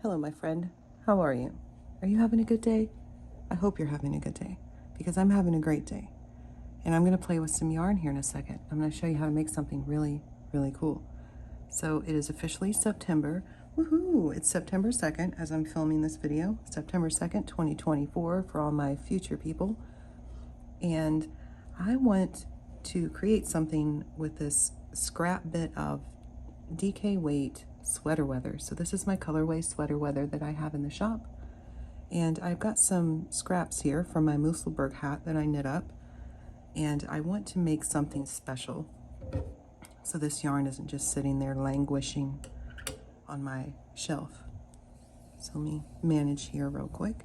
Hello, my friend. How are you? Are you having a good day? I hope you're having a good day because I'm having a great day. And I'm going to play with some yarn here in a second. I'm going to show you how to make something really, really cool. So it is officially September. Woohoo! It's September 2nd as I'm filming this video. September 2nd, 2024 for all my future people. And I want to create something with this scrap bit of DK weight sweater weather. So this is my colorway sweater weather that I have in the shop. And I've got some scraps here from my Musselburgh hat that I knit up. And I want to make something special. So this yarn isn't just sitting there languishing on my shelf. So let me manage here real quick.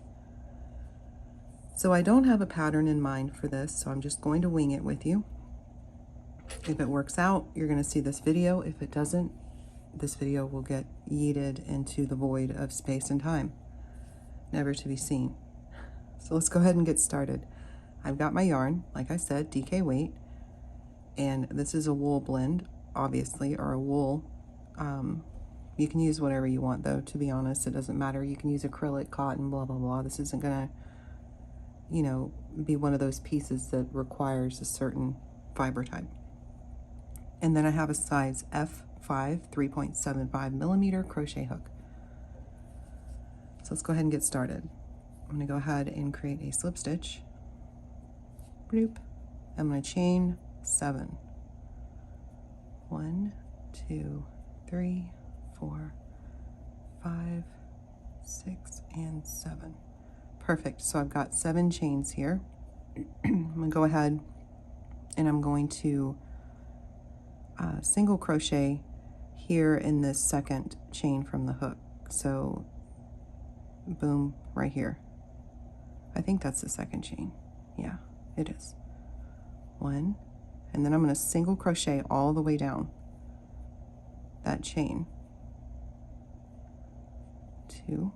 So I don't have a pattern in mind for this, so I'm just going to wing it with you. If it works out, you're going to see this video. If it doesn't, this video will get yeeted into the void of space and time, never to be seen. So let's go ahead and get started. I've got my yarn, like I said, DK weight, and this is a wool blend, obviously, or a wool. You can use whatever you want, though, to be honest. It doesn't matter. You can use acrylic, cotton, blah, blah, blah. This isn't going to, you know, be one of those pieces that requires a certain fiber type. And then I have a size F5 3.75 millimeter crochet hook. So let's go ahead and get started. I'm going to go ahead and create a slip stitch. Bloop. I'm going to chain 7. 1, 2, 3, 4, 5, 6, and 7. Perfect. So I've got 7 chains here. I'm going to go ahead and I'm going to single crochet here in this second chain from the hook. So boom, right here. I think that's the second chain. Yeah, it is. 1, and then I'm going to single crochet all the way down that chain. 2,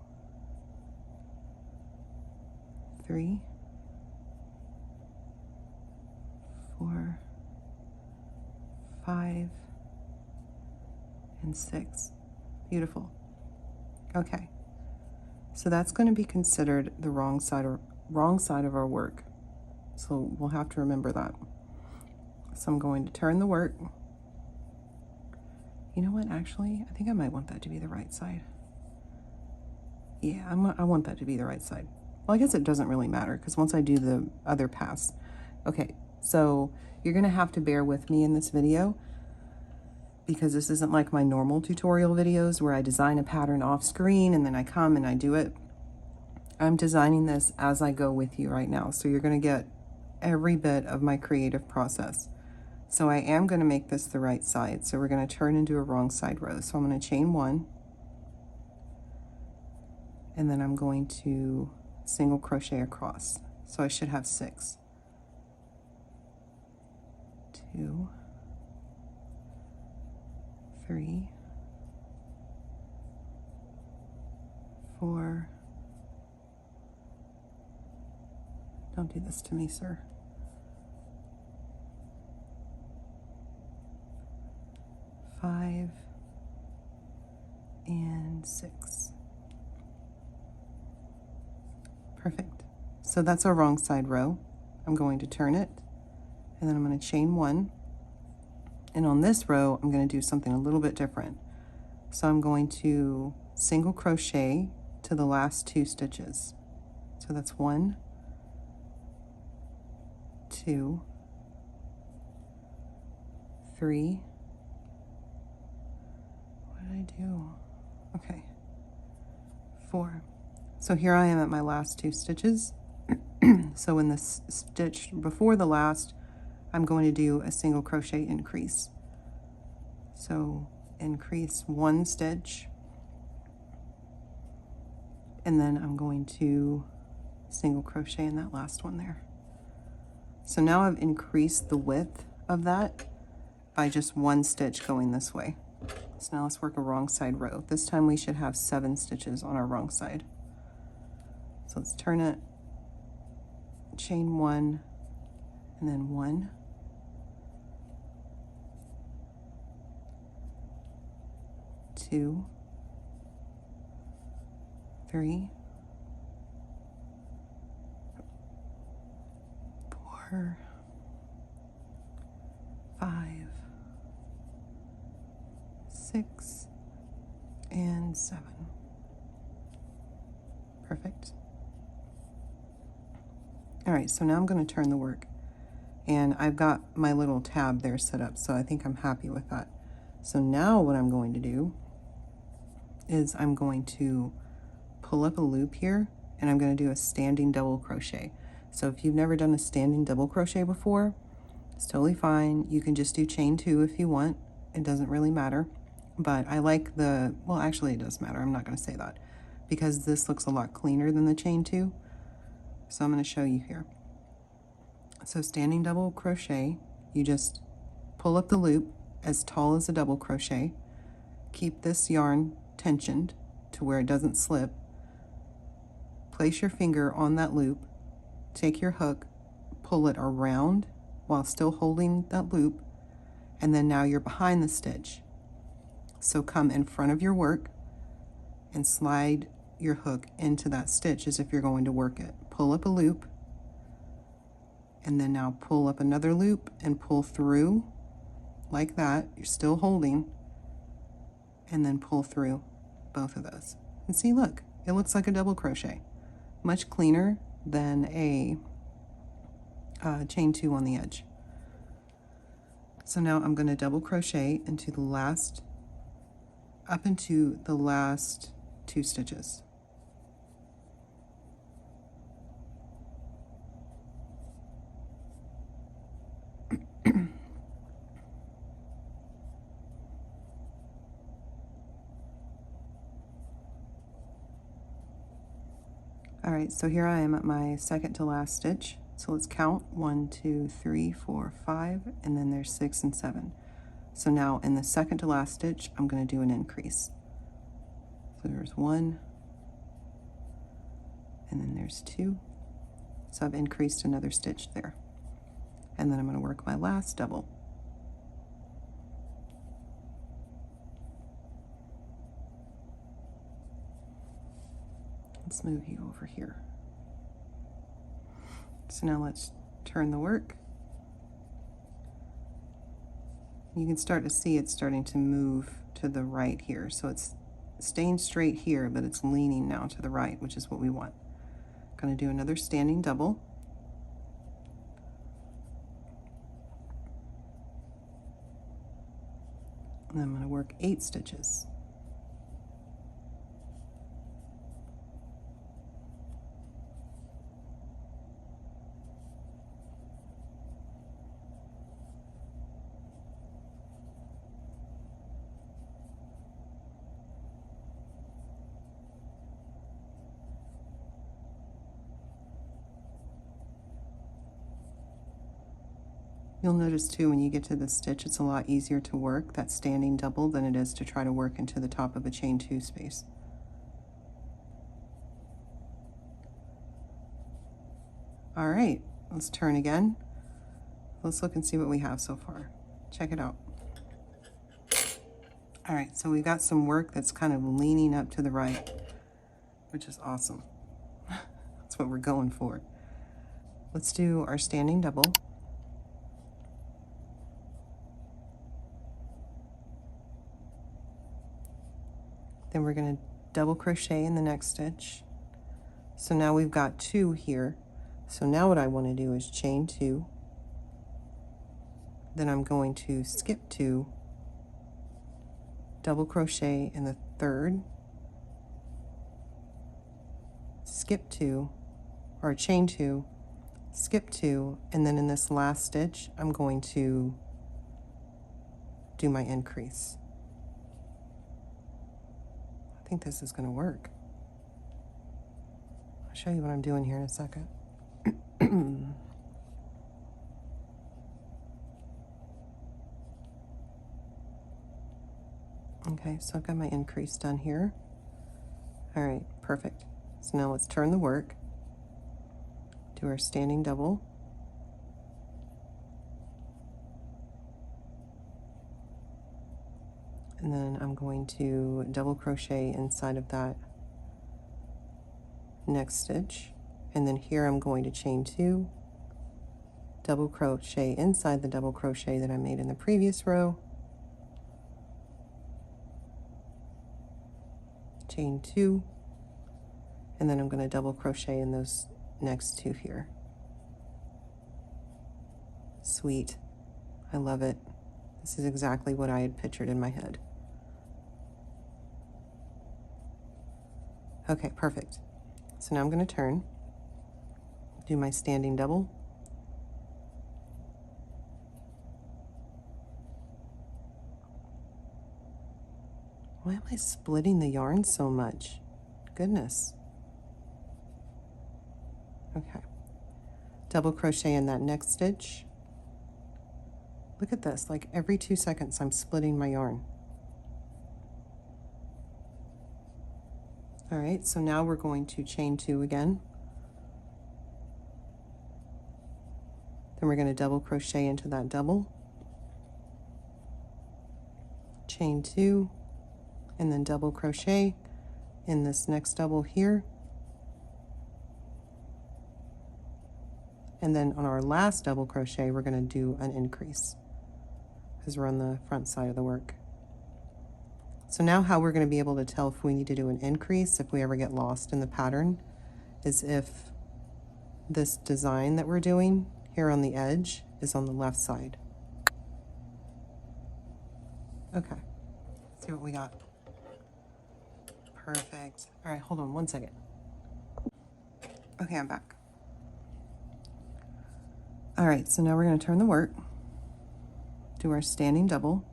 3, 4, 5, and 6. Beautiful. Okay, so that's going to be considered the wrong side of our work. So we'll have to remember that. So I'm going to turn the work. You know what? Actually, I think I might want that to be the right side. Yeah, I want that to be the right side. Well, I guess it doesn't really matter because once I do the other pass. Okay, so you're going to have to bear with me in this video because this isn't like my normal tutorial videos where I design a pattern off screen and then I come and I do it. I'm designing this as I go with you right now. So you're going to get every bit of my creative process. So I am going to make this the right side. So we're going to turn into a wrong side row. So I'm going to chain 1. And then I'm going to single crochet across. So I should have 6. 2, 3, 4. Don't do this to me, sir. 5 and 6. Perfect. So that's our wrong side row. I'm going to turn it, and then I'm going to chain 1. And on this row, I'm going to do something a little bit different. So I'm going to single crochet to the last 2 stitches. So that's 1, 2, 3. What did I do? Okay. 4. So here I am at my last 2 stitches. So in this stitch before the last, I'm going to do a single crochet increase. So increase 1 stitch, and then I'm going to single crochet in that last one there. So now I've increased the width of that by just 1 stitch going this way. So now let's work a wrong side row. This time we should have 7 stitches on our wrong side. So let's turn it, chain 1, and then 1, 2, 3, 4, 5, 6, and 7. Perfect. All right, so now I'm going to turn the work, and I've got my little tab there set up, so I think I'm happy with that. So now what I'm going to do is I'm going to pull up a loop here, and I'm going to do a standing double crochet. So if you've never done a standing double crochet before, it's totally fine. You can just do chain 2 if you want. It doesn't really matter. But I like the, well, actually it does matter. I'm not going to say that because this looks a lot cleaner than the chain 2. So I'm going to show you here. So standing double crochet, you just pull up the loop as tall as a double crochet. Keep this yarn tensioned to where it doesn't slip. Place your finger on that loop, take your hook, pull it around while still holding that loop, and then now you're behind the stitch. So come in front of your work and slide your hook into that stitch as if you're going to work it. Pull up a loop, and then now pull up another loop and pull through like that. You're still holding, and then pull through both of those. And see, look, it looks like a double crochet. Much cleaner than a chain 2 on the edge. So now I'm going to double crochet into the last, up into the last 2 stitches. All right, so here I am at my second to last stitch. So let's count 1, 2, 3, 4, 5, and then there's 6 and 7. So now in the second to last stitch, I'm going to do an increase. So there's 1, and then there's 2. So I've increased another stitch there. And then I'm going to work my last double. Let's move you over here. So now let's turn the work. You can start to see it's starting to move to the right here. So it's staying straight here, but it's leaning now to the right, which is what we want. I'm going to do another standing double. And I'm going to work 8 stitches. You'll notice too when you get to this stitch, it's a lot easier to work that standing double than it is to try to work into the top of a chain 2 space. All right, let's turn again. Let's look and see what we have so far. Check it out. All right, so we've got some work that's kind of leaning up to the right, which is awesome. That's what we're going for. Let's do our standing double. Then we're going to double crochet in the next stitch. So now we've got 2 here. So now what I want to do is chain 2. Then I'm going to skip 2, double crochet in the third, skip 2, or chain 2, skip 2, and then in this last stitch, I'm going to do my increase. I think this is going to work. I'll show you what I'm doing here in a second. Okay, so I've got my increase done here. All right, perfect. So now let's turn the work, do our standing double, and then I'm going to double crochet inside of that next stitch, and then here I'm going to chain 2, double crochet inside the double crochet that I made in the previous row, chain 2, and then I'm going to double crochet in those next 2 here. Sweet. I love it. This is exactly what I had pictured in my head. Okay, perfect. So now I'm going to turn, do my standing double, why am I splitting the yarn so much? Goodness. Okay. Double crochet in that next stitch. Look at this, like every 2 seconds I'm splitting my yarn. All right, so now we're going to chain 2 again. Then we're going to double crochet into that double, chain 2, and then double crochet in this next double here. And then on our last double crochet, we're going to do an increase because we're on the front side of the work. So now how we're going to be able to tell if we need to do an increase, if we ever get lost in the pattern, is if this design that we're doing here on the edge is on the left side. Okay, let's see what we got. Perfect. All right, hold on 1 second. Okay, I'm back. All right, so now we're going to turn the work, do our standing double,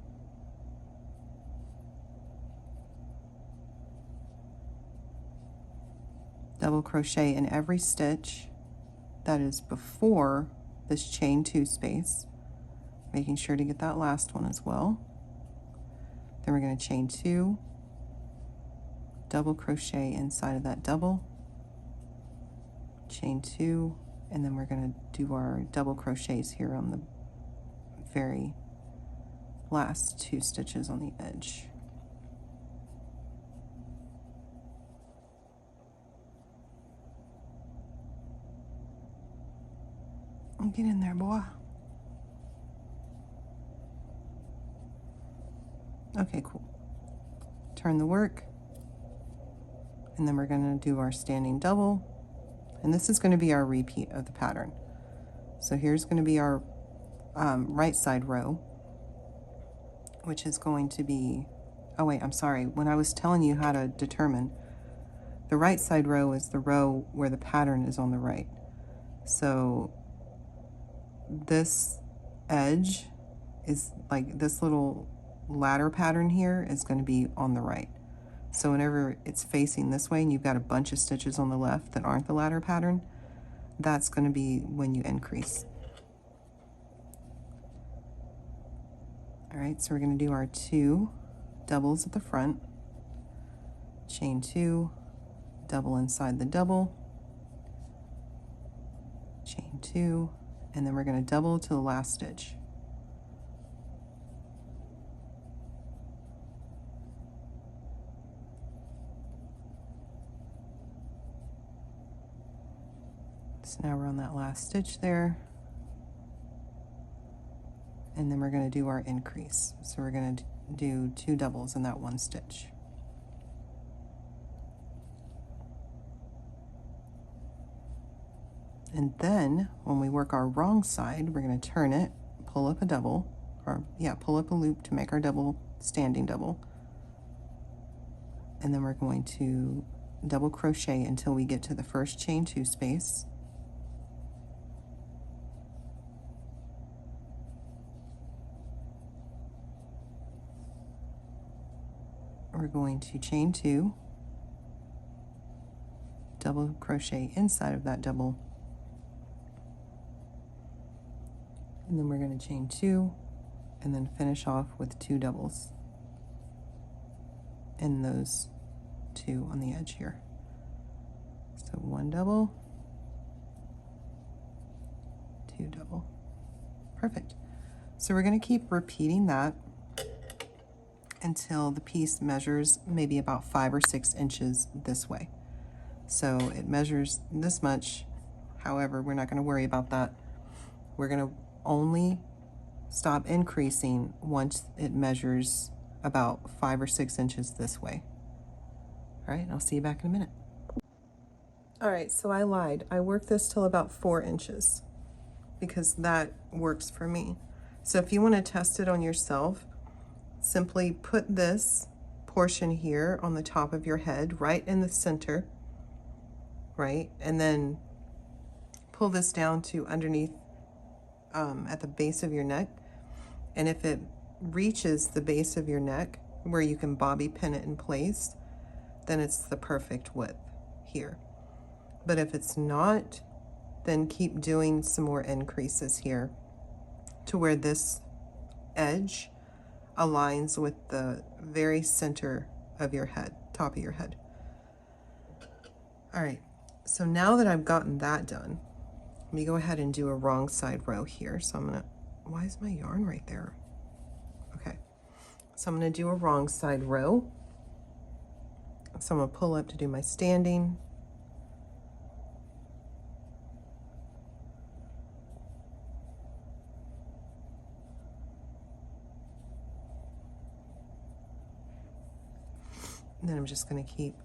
double crochet in every stitch that is before this chain 2 space, making sure to get that last one as well. Then we're going to chain 2, double crochet inside of that double, chain 2, and then we're going to do our double crochets here on the very last 2 stitches on the edge. Get in there, boy. Okay, cool. Turn the work, and then we're going to do our standing double, and this is going to be our repeat of the pattern. So here's going to be our right side row, which is going to be, oh wait, I'm sorry, when I was telling you how to determine, the right side row is the row where the pattern is on the right. So this edge is like this little ladder pattern here is going to be on the right. So whenever it's facing this way and you've got a bunch of stitches on the left that aren't the ladder pattern, that's going to be when you increase. All right, so we're going to do our 2 doubles at the front, chain 2, double inside the double, chain 2, and then we're going to double to the last stitch. So now we're on that last stitch there, and then we're going to do our increase. So we're going to do 2 doubles in that 1 stitch. And then when we work our wrong side, we're going to turn it, pull up a double, or yeah, pull up a loop to make our double, standing double. And then we're going to double crochet until we get to the first chain 2 space. We're going to chain 2, double crochet inside of that double, and then we're going to chain 2 and then finish off with 2 doubles in those 2 on the edge here. So 1 double, 2 double. Perfect. So we're going to keep repeating that until the piece measures maybe about 5 or 6 inches this way. So it measures this much. However, we're not going to worry about that. We're going to only stop increasing once it measures about 5 or 6 inches this way. All right, I'll see you back in a minute. All right, so I lied. I worked this till about 4 inches because that works for me. So if you want to test it on yourself, simply put this portion here on the top of your head, right in the center, right? And then pull this down to underneath at the base of your neck. And if it reaches the base of your neck where you can bobby pin it in place, then it's the perfect width here. But if it's not, then keep doing some more increases here to where this edge aligns with the very center of your head, top of your head. All right, so now that I've gotten that done, let me go ahead and do a wrong side row here. So I'm gonna, why is my yarn right there? Okay, so I'm gonna do a wrong side row. So I'm gonna pull up to do my standing. And then I'm just gonna keep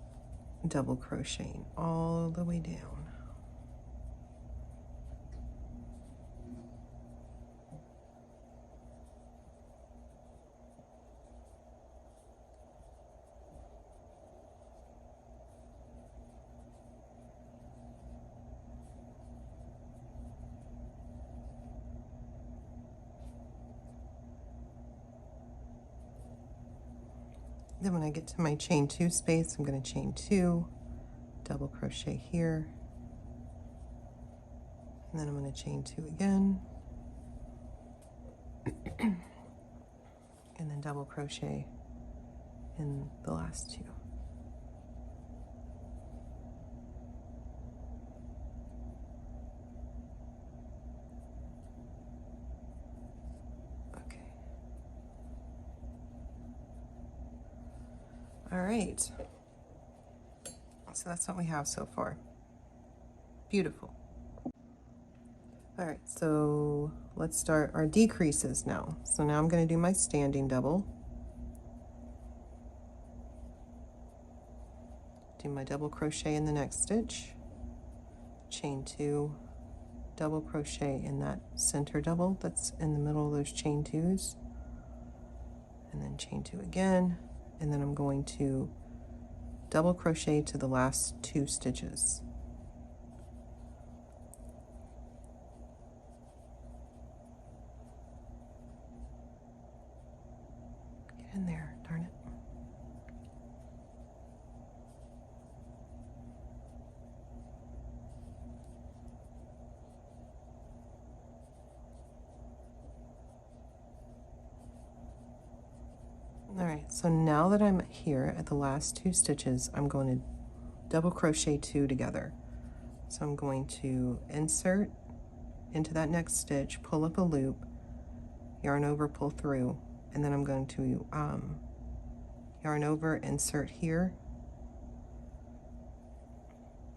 double crocheting all the way down. Then when I get to my chain 2 space, I'm going to chain 2, double crochet here, and then I'm going to chain 2 again, and then double crochet in the last 2. Okay. All right. So that's what we have so far. Beautiful. All right, so let's start our decreases now. So now I'm going to do my standing double. Do my double crochet in the next stitch, chain 2, double crochet in that center double that's in the middle of those chain 2s, and then chain 2 again, and then I'm going to double crochet to the last 2 stitches. Get in there, darn it. All right, so now that I'm here at the last 2 stitches, I'm going to double crochet 2 together. So I'm going to insert into that next stitch, pull up a loop, yarn over, pull through, and then I'm going to yarn over, insert here,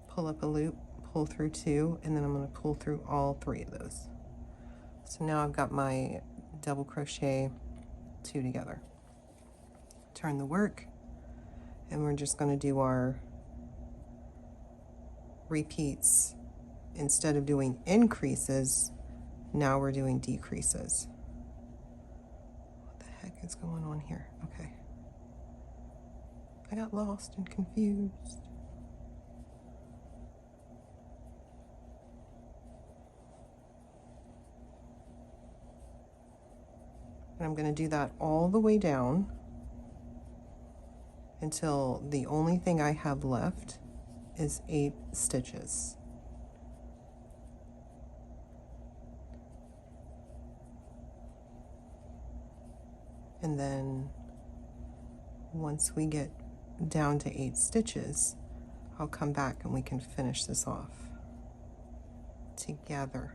pull up a loop, pull through 2, and then I'm going to pull through all 3 of those. So now I've got my double crochet 2 together. Turn the work, and we're just going to do our repeats. Instead of doing increases, now we're doing decreases. What the heck is going on here? Okay. I got lost and confused. And I'm going to do that all the way down until the only thing I have left is 8 stitches. And then once we get down to 8 stitches, I'll come back and we can finish this off together.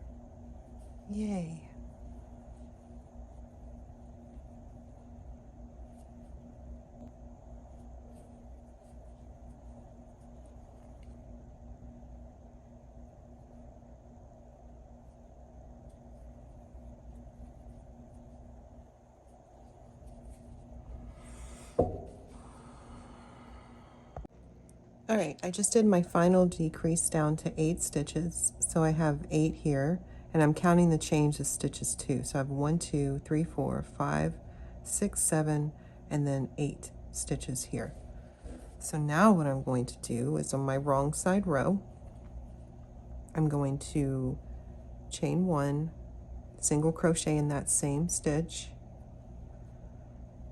Yay. All right, I just did my final decrease down to 8 stitches. So I have 8 here, and I'm counting the change as stitches too. So I have 1, 2, 3, 4, 5, 6, 7, and then 8 stitches here. So now what I'm going to do is on my wrong side row, I'm going to chain 1, single crochet in that same stitch,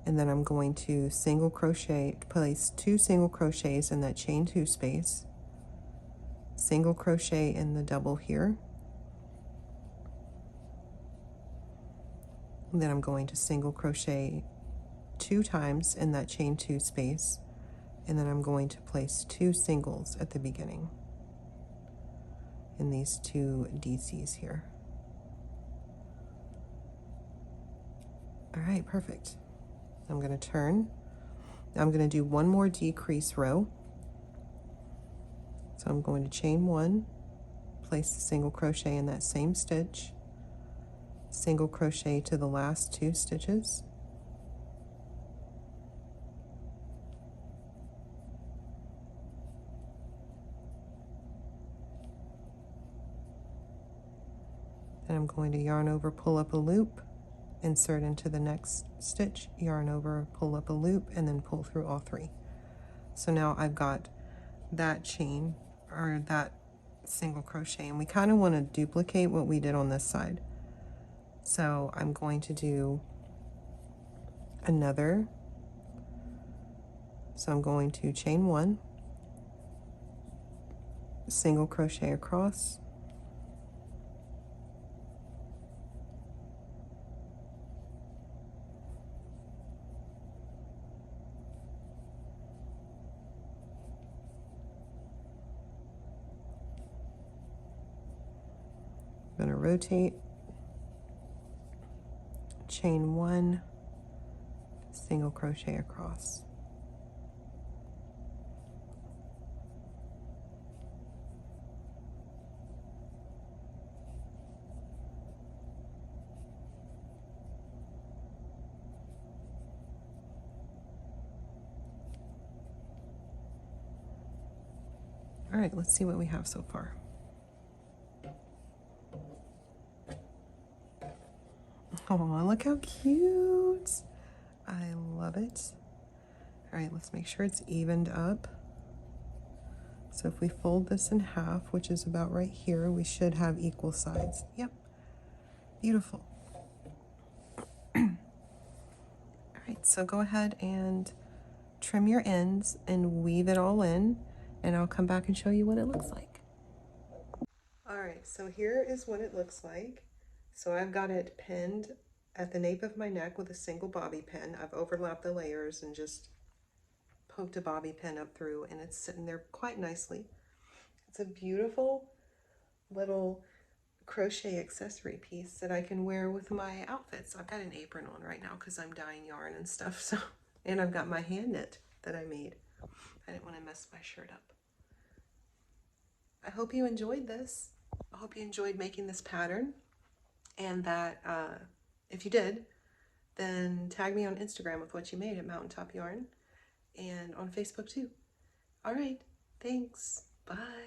and then I'm going to single crochet, place 2 single crochets in that chain 2 space, single crochet in the double here, and then I'm going to single crochet 2 times in that chain 2 space, and then I'm going to place 2 singles at the beginning in these 2 DCs here. All right, perfect. I'm going to turn. Now I'm going to do one more decrease row. So I'm going to chain 1, place the single crochet in that same stitch, single crochet to the last 2 stitches, then I'm going to yarn over, pull up a loop, insert into the next stitch, yarn over, pull up a loop, and then pull through all 3. So now I've got that chain, or that single crochet, and we kind of want to duplicate what we did on this side. So I'm going to do another, so I'm going to chain 1, single crochet across, I'm going to rotate, chain 1, single crochet across. All right, let's see what we have so far. Oh, look how cute. I love it. All right, let's make sure it's evened up. So if we fold this in half, which is about right here, we should have equal sides. Yep, beautiful. All right, so go ahead and trim your ends and weave it all in, and I'll come back and show you what it looks like. All right, so here is what it looks like. So I've got it pinned at the nape of my neck with a single bobby pin. I've overlapped the layers and just poked a bobby pin up through, and it's sitting there quite nicely. It's a beautiful little crochet accessory piece that I can wear with my outfits. I've got an apron on right now because I'm dyeing yarn and stuff, so, and I've got my hand knit that I made. I didn't want to mess my shirt up. I hope you enjoyed this. I hope you enjoyed making this pattern, and that if you did, then tag me on Instagram with what you made at Mountaintop Yarn, and on Facebook too. All right, thanks. Bye.